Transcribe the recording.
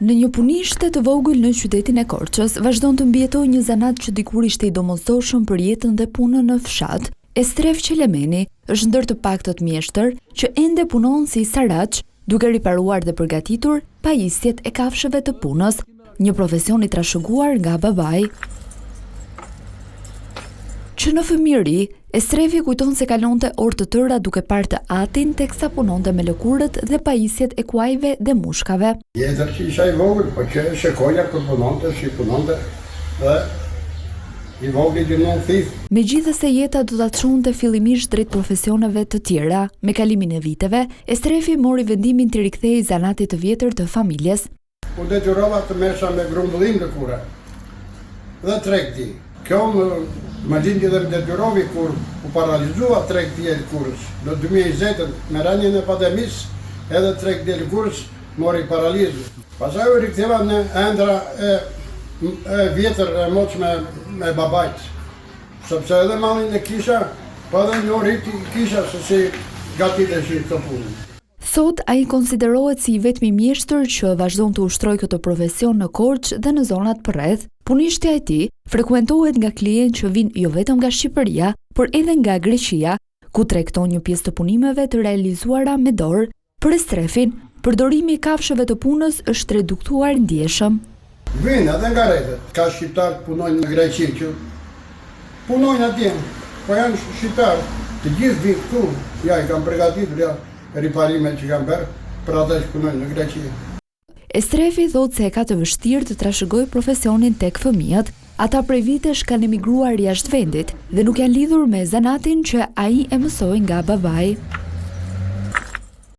Në një punishte të vogël në qytetin e Korçës, vazhdon të mbijetojë një zanat që dikur ishte i domosdoshëm për jetën dhe punën në fshat. Estref Qelemeni është ndër të paktët mjeshtër që ende punon si saraç, duke riparuar dhe përgatitur pajisjet e kafshëve të punës, një profesion i trashëguar nga babai. Që në fëmijëri, Estrefi kujton se kalonte orë të tëra duke parë të atin teksa punonte me lëkurët dhe pajisjet e kuajve dhe mushkave. Jetër që isha i vogël, po që shikoja kur punonte, dhe i vogël i gjënon thith. Megjithëse jeta do ta çonte fillimisht drejt profesioneve të tjera, me kalimin e viteve, Estrefi mori vendimin të rikthehej zanatit të vjetër të familjes. U detyrova të merresha me grumbullim lëkure dhe tregti. Kjo më lindi dhe më detyrovi kur u paralizua tregtia e lëkurës. Në 2020 me rënien e pandemisë, edhe tregtia e lëkurës mori paralizë. Pastaj u riktheva në ëndra e vjetër e moç me babajt. Sepse edhe mallin e kisha, po edhe një rit kisha se si gatiteshi këtë punë. Sot ai konsiderohet si i vetmi mjeshtër që vazhdon të ushtrojë këtë profesion në Korçë dhe në zonat përreth. Punishtja e tij frekuentohet nga klientë që vinë jo vetëm nga Shqipëria, por edhe nga Greqia, ku tregton një pjesë të punimeve të realizuara me dorë. Për Estrefin, përdorimi i kafshëve të punës është reduktuar ndjeshëm. Vinë edhe nga rrethet, ka shqiptarë që punojnë në Greqi, që punojnë atje, po janë shqiptarë, të gjithë vinë këtu, ja i kam përgatitur, ja riparimet që kam bërë, për ata që punojnë në Greqi. Estrefi thotë se e ka të vështirë të trashëgojë profesionin tek fëmijët. Ata prej vitesh kanë emigruar jashtë vendit dhe nuk janë lidhur me zanatin që ai e mësoi nga babai.